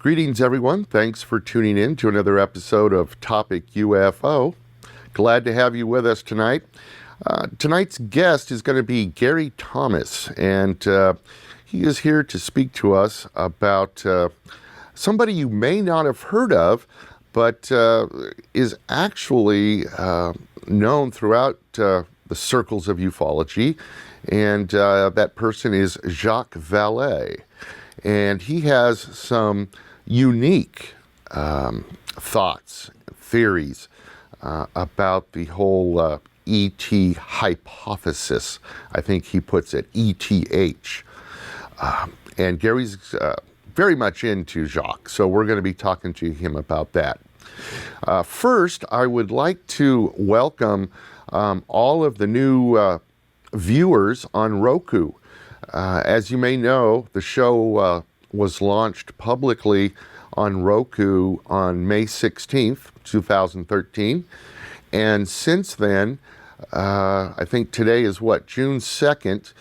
Greetings, everyone. Thanks for tuning in to another episode of Topic UFO. Glad to have you with us tonight. Tonight's guest is going to be Gary Thomas, and he is here to speak to us about somebody you may not have heard of, but is actually known throughout the circles of ufology, and that person is Jacques Vallee. And he has some unique thoughts, theories about the whole ET hypothesis. I think he puts it ETH. And Gary's very much into Jacques, so we're going to be talking to him about that. First, I would like to welcome all of the new viewers on Roku. As you may know, the show was launched publicly on Roku on May 16th, 2013. And since then, I think today is June 2nd,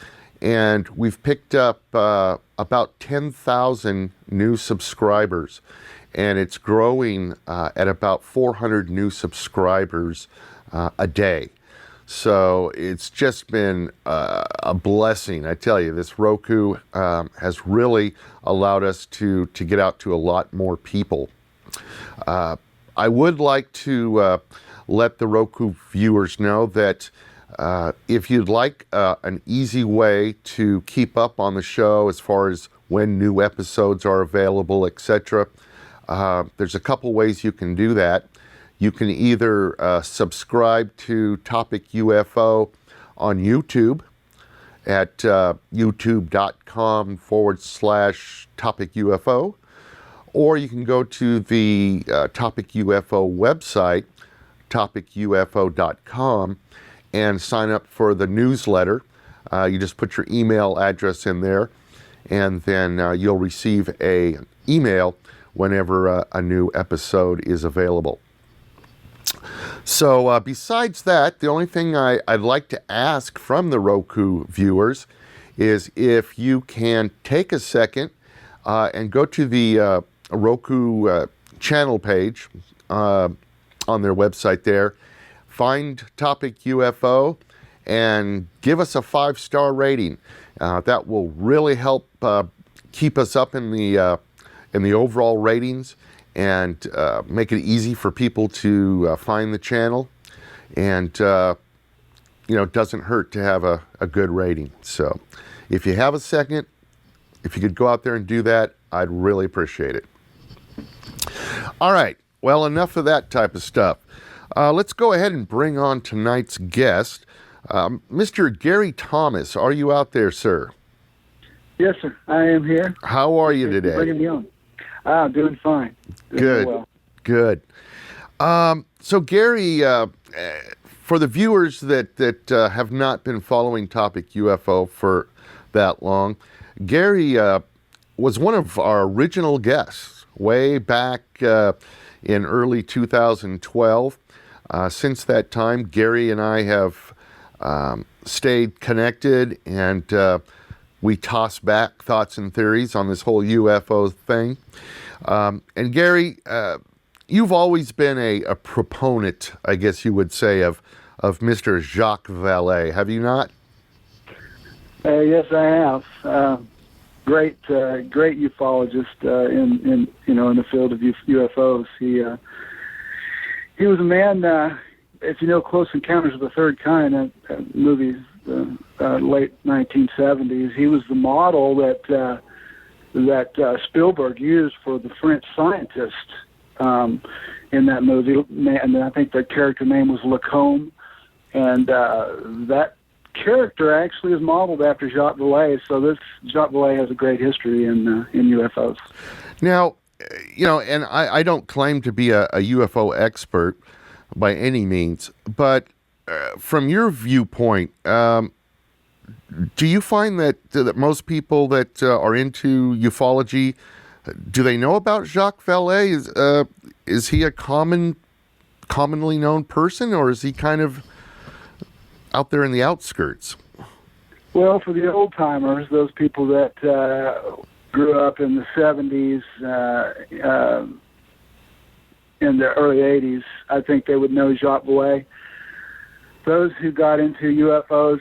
and we've picked up about 10,000 new subscribers. And it's growing at about 400 new subscribers a day. So it's just been a blessing. I tell you, this Roku has really allowed us to get out to a lot more people. I would like to let the Roku viewers know that if you'd like an easy way to keep up on the show as far as when new episodes are available, etc., there's a couple ways you can do that. You can either subscribe to Topic UFO on YouTube at youtube.com/Topic UFO, or you can go to the Topic UFO website, topicufo.com, and sign up for the newsletter. You just put your email address in there, and then you'll receive an email whenever a new episode is available. So besides that, the only thing I'd like to ask from the Roku viewers is if you can take a second and go to the Roku channel page on their website there, find Topic UFO, and give us a 5-star rating. That will really help keep us up in the overall ratings, and make it easy for people to find the channel. And, it doesn't hurt to have a good rating. So if you have a second, if you could go out there and do that, I'd really appreciate it. All right. Well, enough of that type of stuff. Let's go ahead and bring on tonight's guest. Mr. Gary Thomas, are you out there, sir? Yes, sir. I am here. How are you today? Bringing me on. Doing fine. Good. Well. Good. So Gary, for the viewers that have not been following Topic UFO for that long, Gary was one of our original guests way back in early 2012. Since that time, Gary and I have stayed connected, and we toss back thoughts and theories on this whole UFO thing. And Gary, you've always been a proponent, I guess you would say, of Mr. Jacques Vallee, have you not? Yes, I have. Great ufologist in the field of UFOs. He was a man. If you know Close Encounters of the Third Kind, that movie. Late 1970s, he was the model that Spielberg used for the French scientist in that movie, and I think the character name was Lacombe, and that character actually is modeled after Jacques Vallee. So this Jacques Vallee has a great history in UFOs. Now, and I don't claim to be a UFO expert by any means, but from your viewpoint, do you find that most people that are into ufology, do they know about Jacques Vallee? Is he a commonly known person, or is he kind of out there in the outskirts? Well, for the old timers, those people that grew up in the 70s, in the early 80s, I think they would know Jacques Vallee. Those who got into UFOs,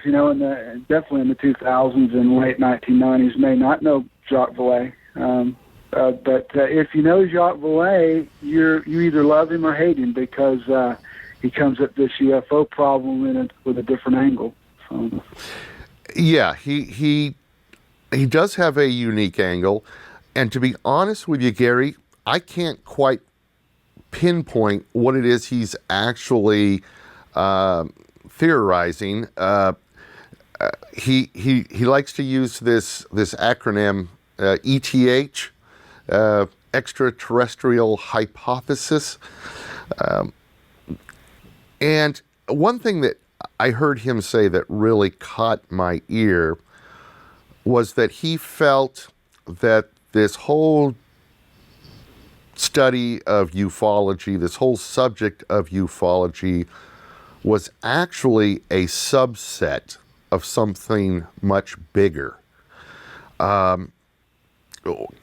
definitely in the 2000s and late 1990s, may not know Jacques Vallee. But if you know Jacques Vallee, you either love him or hate him, because he comes at this UFO problem with a different angle. So. Yeah, he does have a unique angle, and to be honest with you, Gary, I can't quite pinpoint what it is he's actually theorizing. He likes to use this acronym ETH, extraterrestrial hypothesis. And one thing that I heard him say that really caught my ear was that he felt that this whole study of ufology, this whole subject of ufology, was actually a subset of something much bigger. Can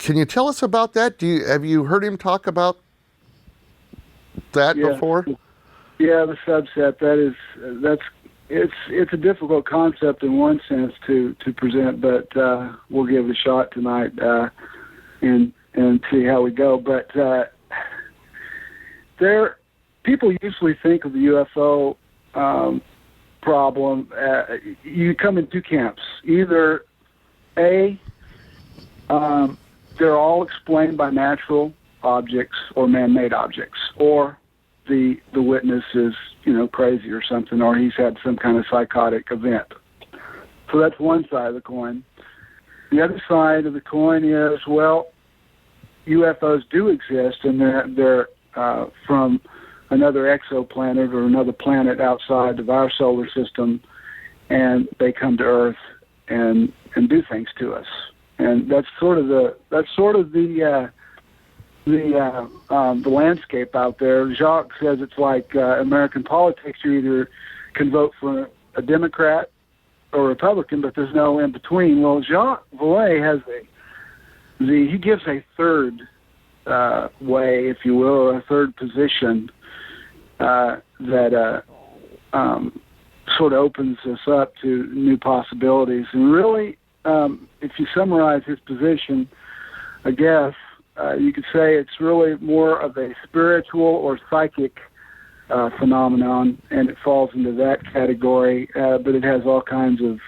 you tell us about that? Have you heard him talk about that before? Yeah, the subset. It's a difficult concept in one sense to present, but we'll give it a shot tonight and see how we go. But people usually think of the UFO problem. You come in two camps. Either they're all explained by natural objects or man-made objects, or the witness is crazy or something, or he's had some kind of psychotic event. So that's one side of the coin. The other side of the coin is, well, UFOs do exist, and they're from another exoplanet or another planet outside of our solar system, and they come to Earth and do things to us. And that's sort of the landscape out there. Jacques says it's like American politics. You either can vote for a Democrat or Republican, but there's no in between. Well, Jacques Vallee has he gives a third way, if you will, or a third position that sort of opens us up to new possibilities. And really, if you summarize his position, I guess, you could say it's really more of a spiritual or psychic phenomenon, and it falls into that category, but it has all kinds of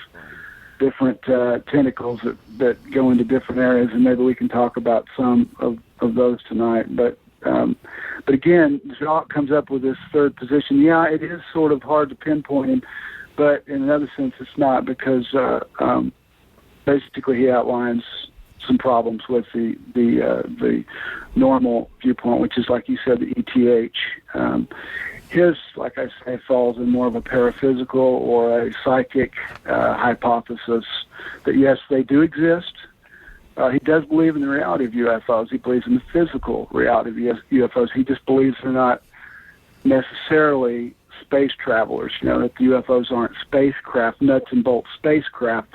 different tentacles that go into different areas, and maybe we can talk about some of those tonight. But again, Jacques comes up with this third position. Yeah, it is sort of hard to pinpoint him, but in another sense it's not, because basically he outlines some problems with the normal viewpoint, which is, like you said, the ETH. His, like I say, falls in more of a paraphysical or a psychic hypothesis that, yes, they do exist. He does believe in the reality of UFOs. He believes in the physical reality of UFOs. He just believes they're not necessarily space travelers, that the UFOs aren't spacecraft, nuts and bolts spacecraft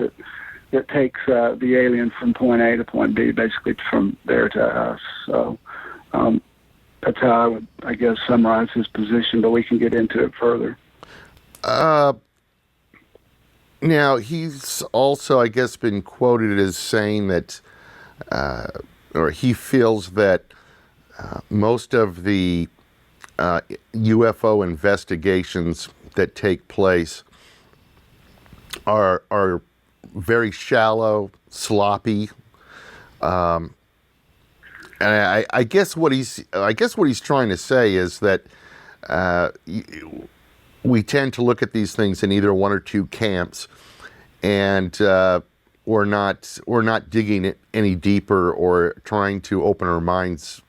that takes the alien from point A to point B, basically from there to us. So that's how I would, I guess, summarize his position, but we can get into it further. Now, he's also, I guess, been quoted as saying that, or he feels that most of the UFO investigations that take place are very shallow, sloppy, and I guess what he's trying to say is that we tend to look at these things in either one or two camps, and we're not digging it any deeper or trying to open our minds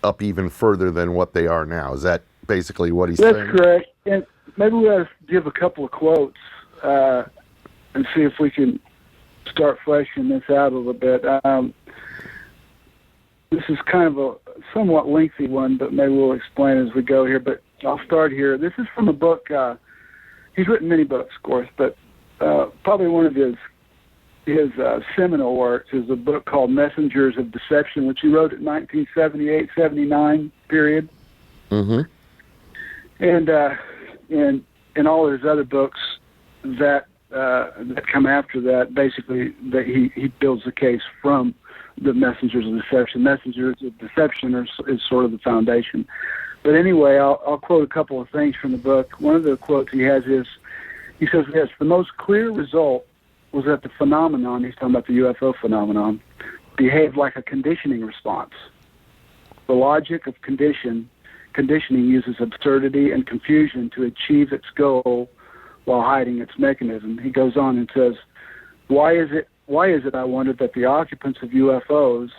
up even further than what they are now. Is that basically what he's saying? That's correct. And maybe we ought to give a couple of quotes and see if we can start fleshing this out a little bit. This is kind of a somewhat lengthy one, but maybe we'll explain as we go here. But I'll start here. This is from a book. He's written many books, of course, but probably one of his seminal works is a book called Messengers of Deception, which he wrote in 1978-79 period. Mm-hmm. And all his other books that come after that, basically, that he builds the case from the Messengers of Deception. Messengers of Deception is sort of the foundation. But anyway, I'll quote a couple of things from the book. One of the quotes he has is, he says, yes, the most clear result was that the phenomenon, he's talking about the UFO phenomenon, behaved like a conditioning response. The logic of conditioning uses absurdity and confusion to achieve its goal while hiding its mechanism. He goes on and says, why is it, I wonder, that the occupants of UFOs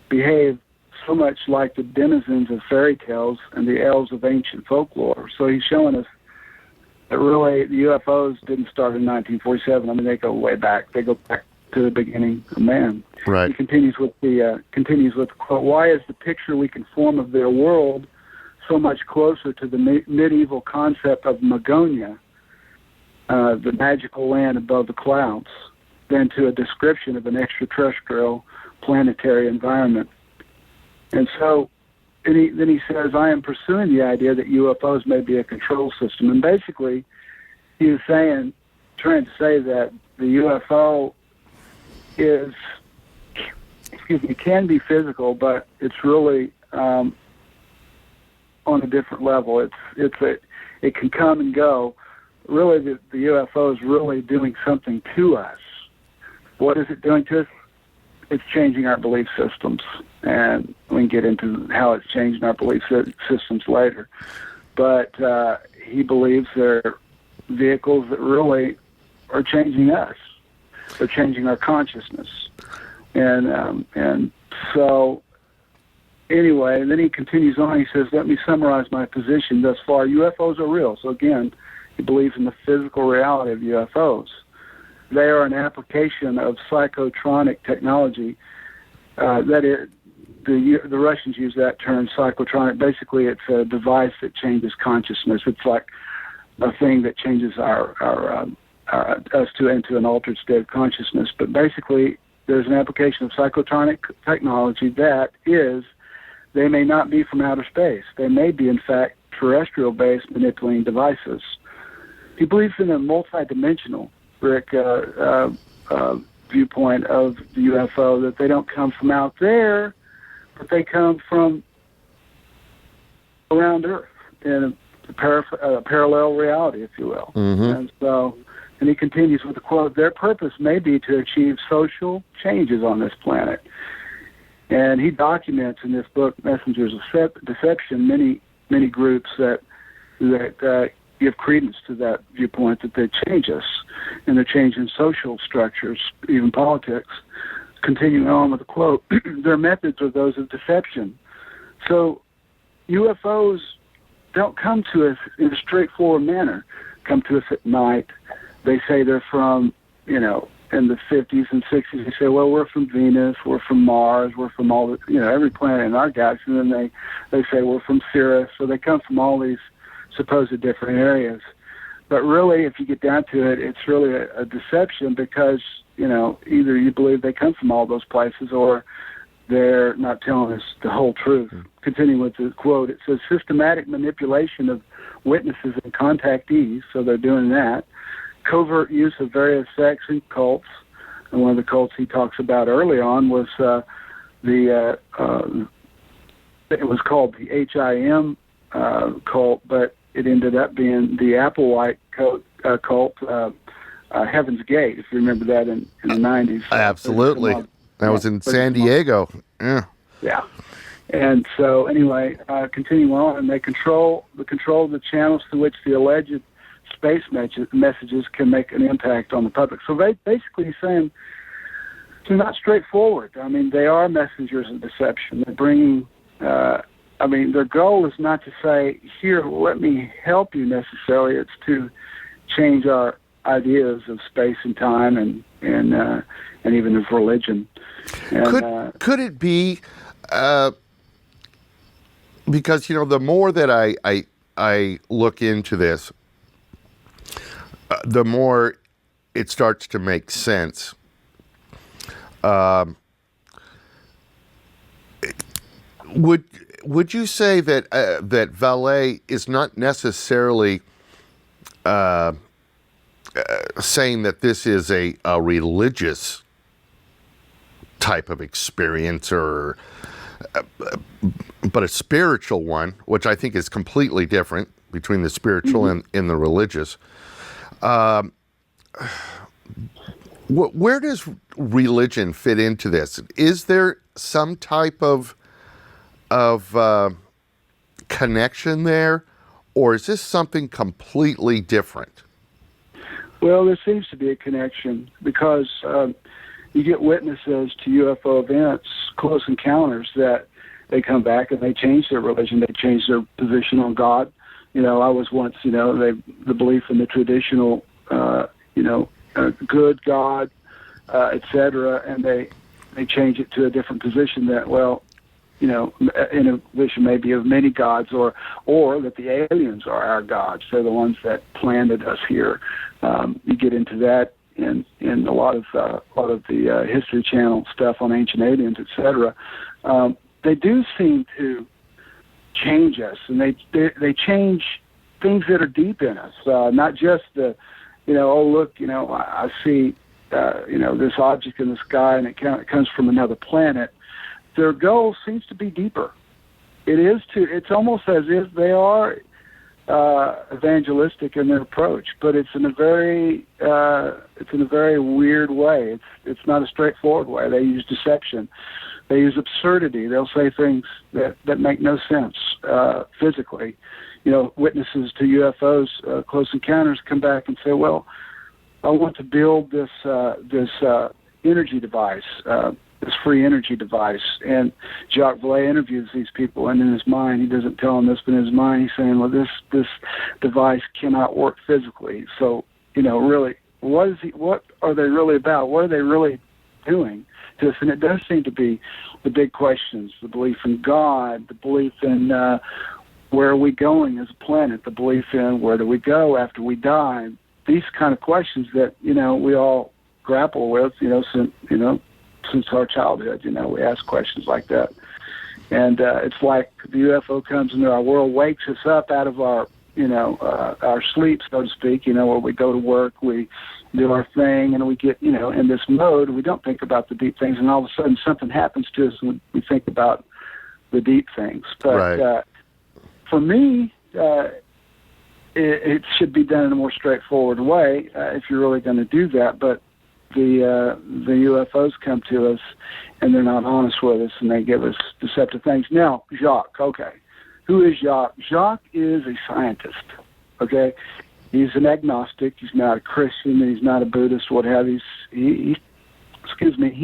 behave so much like the denizens of fairy tales and the elves of ancient folklore? So he's showing us that really the UFOs didn't start in 1947. I mean, they go way back. They go back to the beginning of man. Right. He continues with the quote, why is the picture we can form of their world so much closer to the medieval concept of Magonia, the magical land above the clouds, than to a description of an extraterrestrial planetary environment? And so then he says, I am pursuing the idea that UFOs may be a control system. And basically, he was trying to say that the UFO can be physical, but it's really on a different level. It can come and go. Really, the UFO is really doing something to us. What is it doing to us? It's changing our belief systems, and we can get into how it's changing our belief systems later. But he believes they're vehicles that really are changing us. They're changing our consciousness, and so anyway. And then he continues on. He says, "Let me summarize my position thus far. UFOs are real." So again, he believes in the physical reality of UFOs. They are an application of psychotronic technology. The Russians use that term, psychotronic. Basically, it's a device that changes consciousness. It's like a thing that changes us into an altered state of consciousness. But basically, there's an application of psychotronic technology that is, they may not be from outer space. They may be, in fact, terrestrial-based manipulating devices. He believes in a multidimensional, Rick, viewpoint of the UFO, that they don't come from out there, but they come from around Earth in a parallel reality, if you will. Mm-hmm. And he continues with the quote, their purpose may be to achieve social changes on this planet. And he documents in this book, Messengers of Deception, many groups that give credence to that viewpoint, that they change us, and they're changing social structures, even politics. Continuing on with the quote, their methods are those of deception. So UFOs don't come to us in a straightforward manner, come to us at night. They say they're from, in the 50s and 60s, they say, well, we're from Venus, we're from Mars, we're from all the, every planet in our galaxy, and then they say we're from Sirius. So they come from all these supposed different areas. But really, if you get down to it, it's really a deception, because, either you believe they come from all those places, or they're not telling us the whole truth. Mm-hmm. Continuing with the quote, it says, systematic manipulation of witnesses and contactees, so they're doing that. Covert use of various sects and cults, and one of the cults he talks about early on was it was called the HIM cult, but it ended up being the Applewhite cult, Heaven's Gate, if you remember that in the 90s. Absolutely. That was in San Diego. Yeah. Yeah. And so anyway, continuing on, and they control the channels through which the alleged space messages can make an impact on the public. So basically he's saying they're not straightforward. I mean, they are messengers of deception. They're bringing, their goal is not to say, here, let me help you necessarily. It's to change our ideas of space and time and even of religion. And, could it be, because, the more that I look into this, the more it starts to make sense. Would you say that that Vallee is not necessarily saying that this is a religious type of experience, or but a spiritual one, which I think is completely different between the spiritual and the religious? Where does religion fit into this? Is there some type of connection there, or is this something completely different? Well, there seems to be a connection because you get witnesses to UFO events, close encounters, that they come back and they change their religion, they change their position on God. I was once, the belief in the traditional, good God, etc., and they change it to a different position that, in a vision maybe of many gods, or that the aliens are our gods. They're the ones that planted us here. You get into that in a lot of the History Channel stuff on ancient aliens, etc. They do seem to change us, and they change things that are deep in us, not just the, oh look, I see, this object in the sky and it comes from another planet. Their goal seems to be deeper. It's almost as if they are evangelistic in their approach, but it's in a very weird way. It's not a straightforward way. They use deception. They use absurdity. They'll say things that make no sense physically. Witnesses to UFOs, close encounters, come back and say, well, I want to build this energy device, this free energy device. And Jacques Vallee interviews these people, and in his mind, he doesn't tell them this, but in his mind, he's saying, well, this device cannot work physically. So, really, what are they really about? What are they really doing to us? And it does seem to be the big questions: the belief in God, the belief in where are we going as a planet, the belief in where do we go after we die. These kind of questions that we all grapple with, since our childhood. We ask questions like that, and it's like the UFO comes into our world, wakes us up out of our our sleep, so to speak. Where we go to work, we do our thing, and we get in this mode. We don't think about the deep things, and all of a sudden something happens to us, and we think about the deep things. But right. For me, it should be done in a more straightforward way if you're really going to do that. But the UFOs come to us, and they're not honest with us, and they give us deceptive things. Now, Jacques, okay. Who is Jacques? Jacques is a scientist, okay? He's an agnostic. He's not a Christian. He's not a Buddhist, what have you. He is an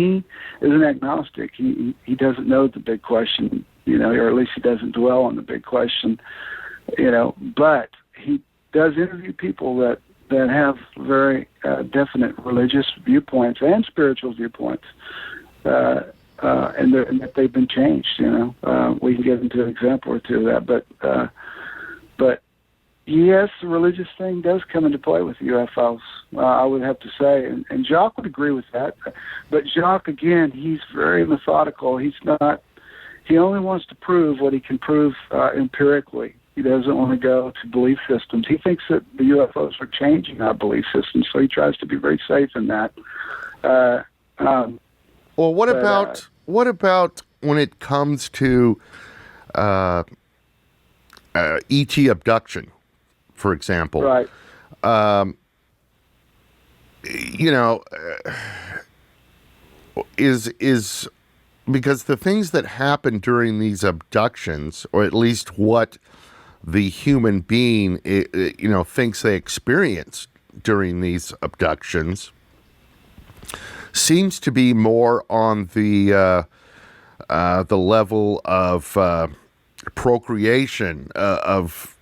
agnostic. He doesn't know the big question, or at least he doesn't dwell on the big question, but he does interview people that have very definite religious viewpoints and spiritual viewpoints, and that they've been changed. We can get into an example or two of that, but yes, the religious thing does come into play with UFOs. I would have to say, and Jacques would agree with that. But Jacques, again, he's very methodical. He only wants to prove what he can prove empirically. He doesn't want to go to belief systems. He thinks that the UFOs are changing our belief systems, so he tries to be very safe in that. Well, what about when it comes to ET abduction, for example? Right. Is because the things that happen during these abductions, or at least what the human being, thinks they experienced during these abductions, seems to be more on the level of procreation, of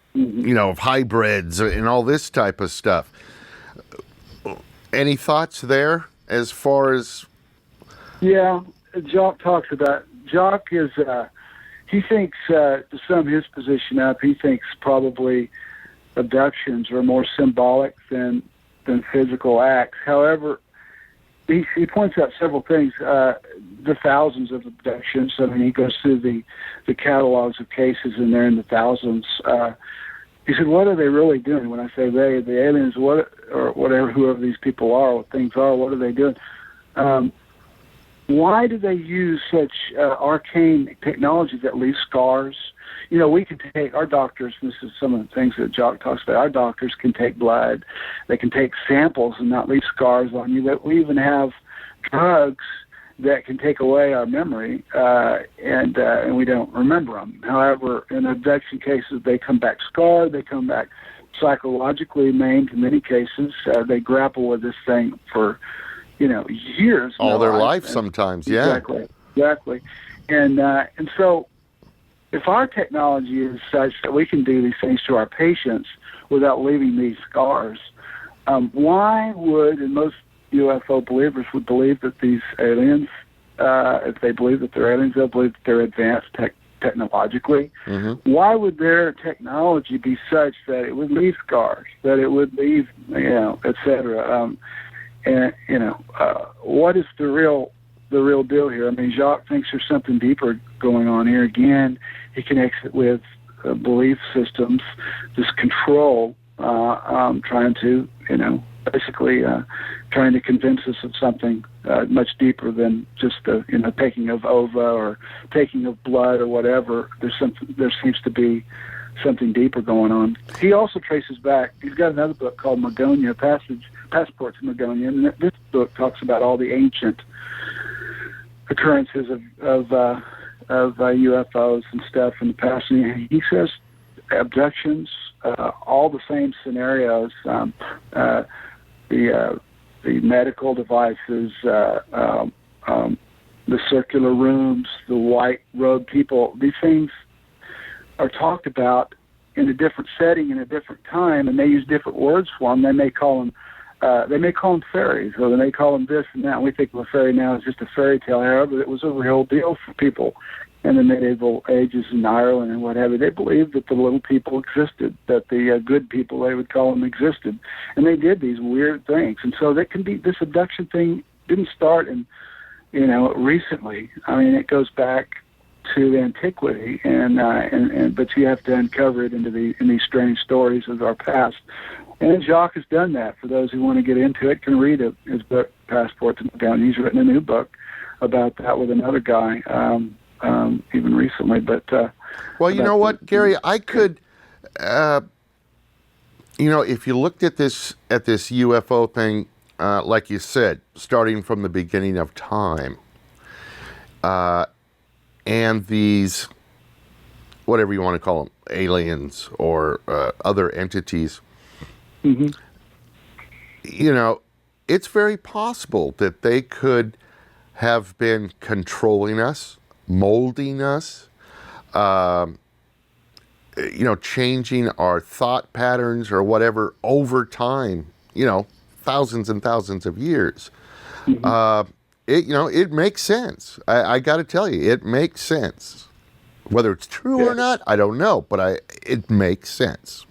hybrids and all this type of stuff. Any thoughts there as far as? Yeah, Jacques talks about. Jacques is. He thinks, to sum his position up, he thinks probably abductions are more symbolic than physical acts. However, he points out several things. The thousands of abductions. I mean, he goes through the catalogs of cases, and they're in the thousands. He said, "What are they really doing?" When I say they, the aliens, what or whatever, whoever these people are, what things are, what are they doing? Why do they use such arcane technology that leaves scars? You know, we can take, our doctors, and this is some of the things that Jacques talks about, our doctors can take blood, they can take samples and not leave scars on you. That we even have drugs that can take away our memory, and we don't remember them. However, in abduction cases, they come back scarred, they come back psychologically maimed in many cases. They grapple with this thing for, years. All their life sometimes, yeah. Exactly. And so if our technology is such that we can do these things to our patients without leaving these scars, why would, and most UFO believers would believe that these aliens, if they believe that they're aliens, they'll believe that they're advanced technologically. Mm-hmm. Why would their technology be such that it would leave scars, that it would leave, et cetera? What is the real deal here? I mean, Jacques thinks there's something deeper going on here. Again, he connects it with belief systems, this control, trying to, basically trying to convince us of something much deeper than just the, taking of ova or taking of blood or whatever. There seems to be something deeper going on. He also traces back. He's got another book called Magonia, Passport to Magonia, and this book talks about all the ancient occurrences of UFOs and stuff in the past. And he says abductions, all the same scenarios, the medical devices, the circular rooms, the white robed people. These things are talked about in a different setting, in a different time, and they use different words for them. They may call them fairies, or they may call them this and that. We think of a fairy now as just a fairy tale. However, it was a real deal for people in the medieval ages in Ireland and what have you. They believed that the little people existed, that the good people, they would call them, existed, and they did these weird things. And so that can be, this abduction thing didn't start in, recently. I mean, it goes back to antiquity, but you have to uncover it in these strange stories of our past. And Jacques has done that. For those who want to get into it, can read his book, Passport to Magonia. He's written a new book about that with another guy, even recently. But well, you know what, Gary, I could, if you looked at this UFO thing, like you said, starting from the beginning of time, and these, whatever you want to call them, aliens or other entities. Mm-hmm. It's very possible that they could have been controlling us, molding us, changing our thought patterns or whatever over time, thousands and thousands of years. Mm-hmm. It makes sense. I got to tell you, it makes sense. Whether it's true or not, I don't know, but it makes sense.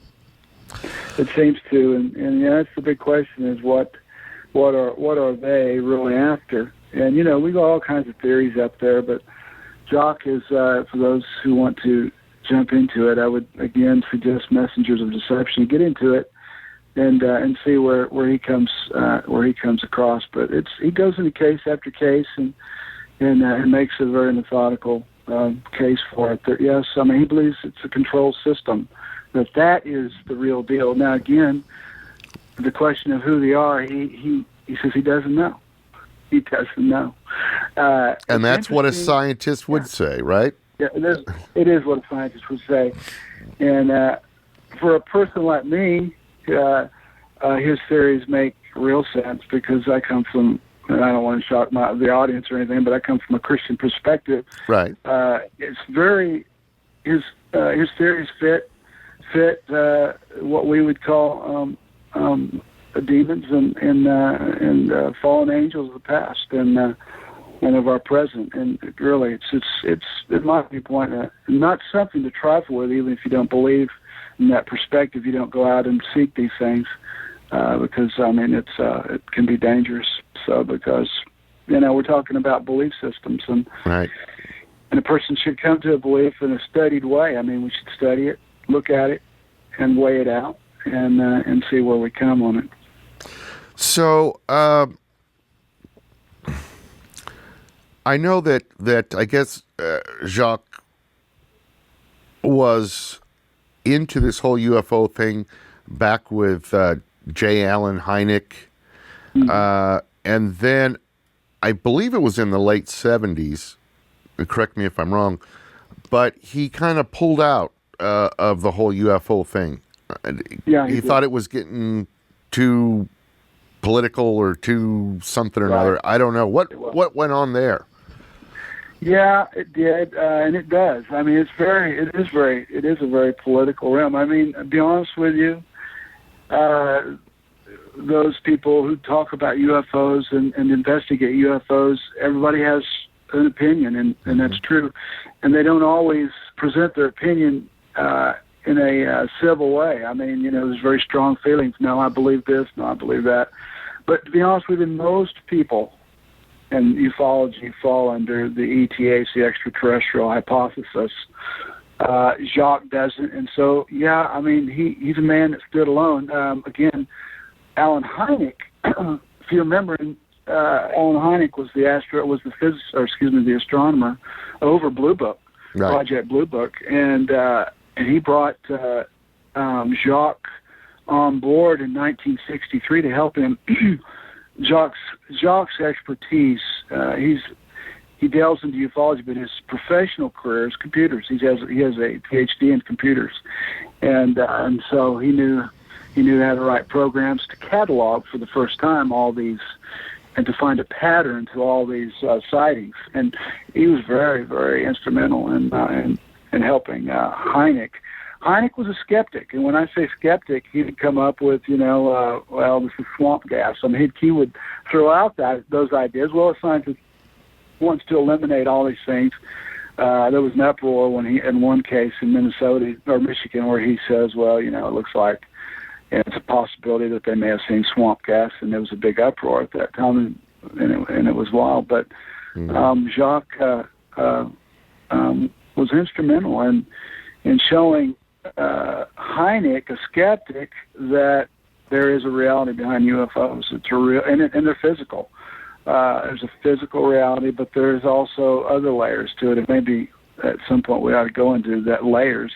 It seems to, and that's the big question: is what are they really after? And we got all kinds of theories up there, but Jacques is, for those who want to jump into it, I would again suggest Messengers of Deception. Get into it and see where he comes across. But he goes into case after case and makes a very methodical case for it. That yes, I mean, he believes it's a control system. That is the real deal. Now, again, the question of who they are, he says he doesn't know. He doesn't know. And that's what a scientist would say, right? Yeah, it is what a scientist would say. And for a person like me, his theories make real sense because I come from, and I don't want to shock the audience or anything, but I come from a Christian perspective. Right. It's very, his theories fit what we would call demons and fallen angels of the past and of our present. And really, it's in my viewpoint, not something to trifle with, even if you don't believe in that perspective. You don't go out and seek these things because I mean it can be dangerous. because, we're talking about belief systems, and Right. a person should come to a belief in a studied way. I mean, we should study it, look at it, and weigh it out, and see where we come on it. So, I know that I guess Jacques was into this whole UFO thing back with J. Allen Hynek, and then I believe it was in the late 70s. Correct me if I'm wrong, but he kind of pulled out of the whole UFO thing. Yeah, he thought it was getting too political or too something or another. I don't know what went on there. Yeah, it did, and it does. I mean, it is a very political realm. I mean, to be honest with you, those people who talk about UFOs and investigate UFOs, everybody has an opinion, and that's true. And they don't always present their opinion in a civil way. I mean, there's very strong feelings. No, I believe this. No, I believe that. But to be honest with you, most people in ufology fall under the ETH, the extraterrestrial hypothesis. Jacques doesn't, and so I mean, he's a man that stood alone. Again, Allen Hynek, if you remember, Allen Hynek was the astronomer over Blue Book, right. Project Blue Book, and he brought Jacques on board in 1963 to help him. Jacques' expertise, he delves into ufology, but his professional career is computers. He has a PhD in computers, and so he knew how to write programs to catalog for the first time all these, and to find a pattern to all these sightings. And he was very, very instrumental in helping Hynek. Hynek was a skeptic, and when I say skeptic, he would come up with, well, this is swamp gas. I mean, he would throw out those ideas. Well, a scientist wants to eliminate all these things. There was an uproar when in one case in Minnesota or Michigan where he says, well, it looks like it's a possibility that they may have seen swamp gas, and there was a big uproar at that time, and it was wild. But Jacques was instrumental in showing Hynek, a skeptic, that there is a reality behind UFOs. It's a real, and they're physical. There's a physical reality, but there's also other layers to it. And maybe at some point we ought to go into that layers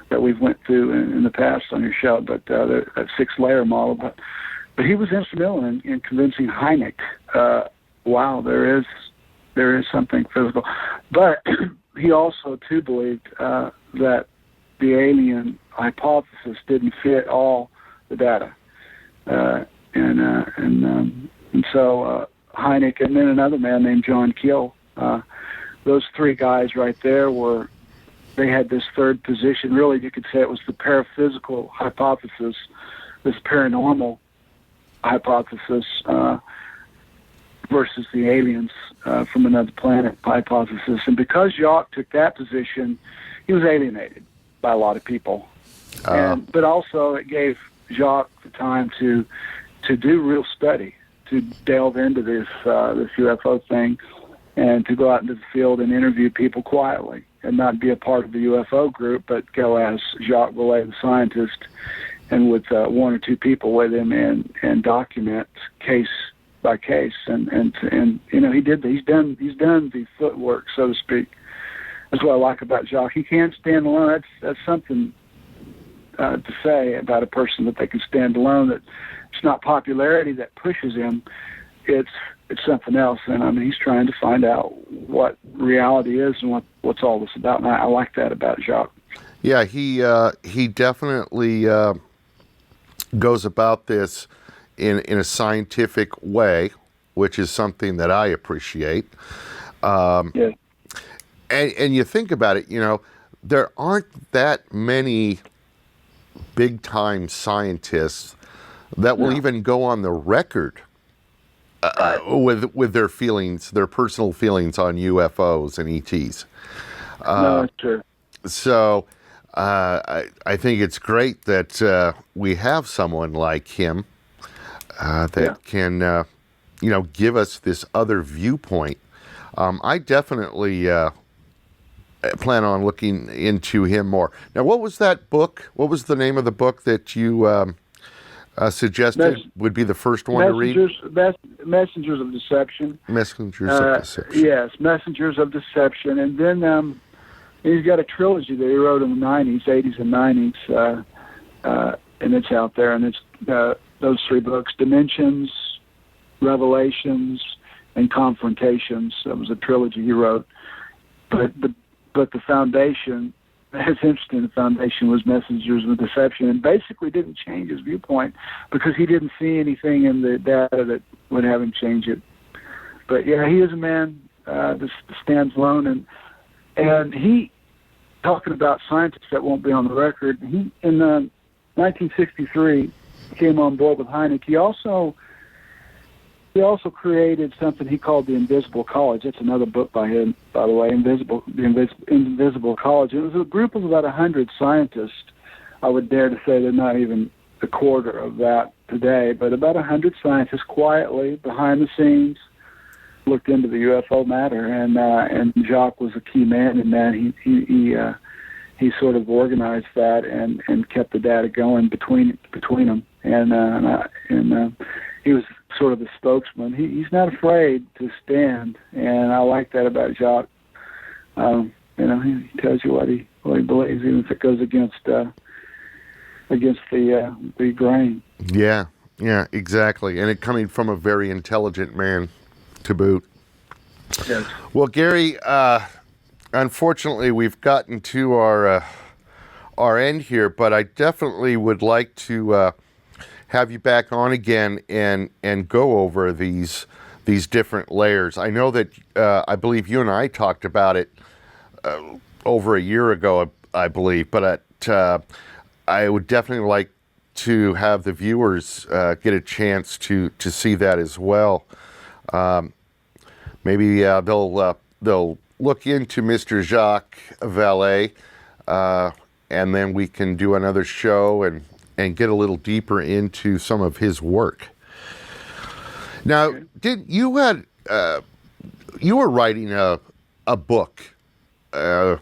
that we've went through in the past on your show. But that 6-layer model. But he was instrumental in convincing Hynek. Wow, there is something physical. But he also too believed that the alien hypothesis didn't fit all the data, and so Hynek, and then another man named John Keel. Those three guys right there they had this third position. Really, you could say it was the paraphysical hypothesis, this paranormal hypothesis versus the aliens from another planet hypothesis. And because Jacques took that position, he was alienated by a lot of people. But also it gave Jacques the time to do real study, to delve into this UFO thing, and to go out into the field and interview people quietly and not be a part of the UFO group, but go as Jacques Vallee, the scientist, and with one or two people with him and document case by case. And he did. He's done the footwork, so to speak. That's what I like about Jacques. He can't stand alone. That's something to say about a person, that they can stand alone. That it's not popularity that pushes him. It's something else. And I mean, he's trying to find out what reality is and what's all this about. And I like that about Jacques. Yeah, he definitely goes about this in a scientific way, which is something that I appreciate. Yeah. And you think about it, there aren't that many big-time scientists that will even go on the record with their feelings, their personal feelings on UFOs and ETs. No, that's true. So I think it's great that we have someone like him that can give us this other viewpoint. I definitely plan on looking into him more. Now, what was that book? What was the name of the book that you suggested would be the first one to read? Messengers of Deception. Messengers of Deception. Yes, Messengers of Deception. And then he's got a trilogy that he wrote in the 80s and 90s, and it's out there. And it's those three books, Dimensions, Revelations, and Confrontations. That was a trilogy he wrote. But the foundation, it's interesting, the foundation was Messengers of Deception, and basically didn't change his viewpoint because he didn't see anything in the data that would have him change it. But yeah, he is a man that stands alone, and he, talking about scientists that won't be on the record, he, in 1963, came on board with Hynek. He also created something he called the Invisible College. That's another book by him, by the way, the Invisible College. It was a group of about 100 scientists. I would dare to say they're not even a quarter of that today, but about 100 scientists quietly, behind the scenes, looked into the UFO matter, and Jacques was a key man in that. He sort of organized that and kept the data going between them, and he was sort of the spokesman. He's not afraid to stand, and I like that about Jacques. He tells you what he believes, even if it goes against the grain. Yeah, exactly. And it coming from a very intelligent man to boot. Yes. Well, Gary, unfortunately, we've gotten to our end here, but I definitely would like to have you back on again and go over these different layers. I know that I believe you and I talked about it over a year ago, I believe, but I would definitely like to have the viewers get a chance to see that as well. Maybe they'll look into Mr. Jacques Vallee, and then we can do another show and get a little deeper into some of his work. Now, you were writing a book at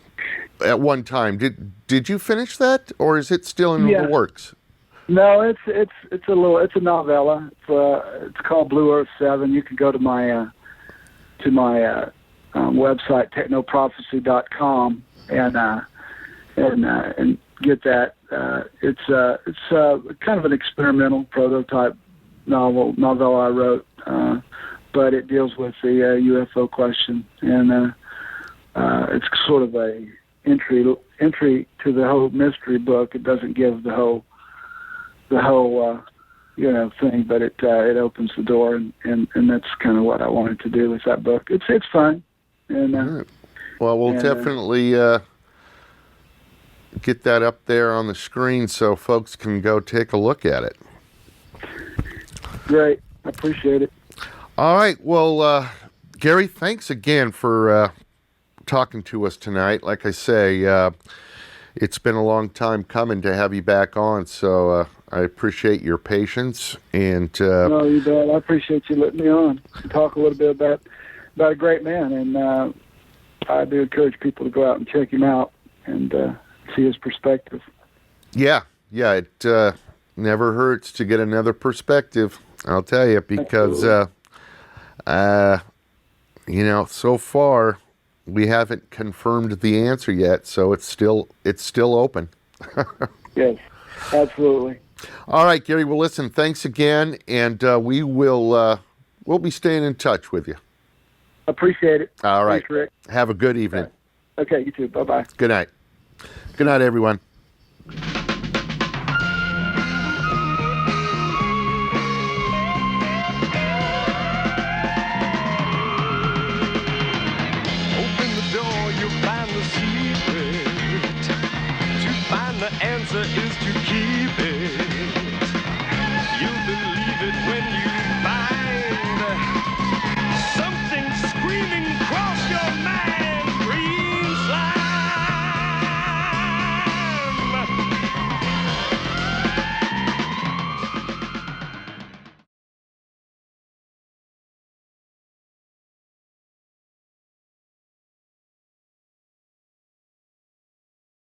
one time? Did you finish that, or is it still in the works? No, it's a novella. It's called Blue Earth 7. You can go to my website, technoprophecy.com, and get that. It's kind of an experimental prototype novella I wrote, but it deals with the UFO question, and it's sort of a entry to the whole mystery book. It doesn't give the whole thing, but it opens the door, and that's kind of what I wanted to do with that book. It's fun, and right. Well, we'll definitely get that up there on the screen so folks can go take a look at it. Great, I appreciate it. All right, well, Gary, thanks again for talking to us tonight. Like I say, it's been a long time coming to have you back on, so I appreciate your patience. And no, you bet. I appreciate you letting me on and talk a little bit about a great man. And I do encourage people to go out and check him out and see his perspective. Yeah, it never hurts to get another perspective, I'll tell you, because so far we haven't confirmed the answer yet, so it's still open. Yes, absolutely. All right, Gary. Well, listen, thanks again, and we'll be staying in touch with you. Appreciate it. All right. Thanks, Rick. Have a good evening. Okay, you too. Bye-bye. Good night. Good night, everyone. The answer is to keep it.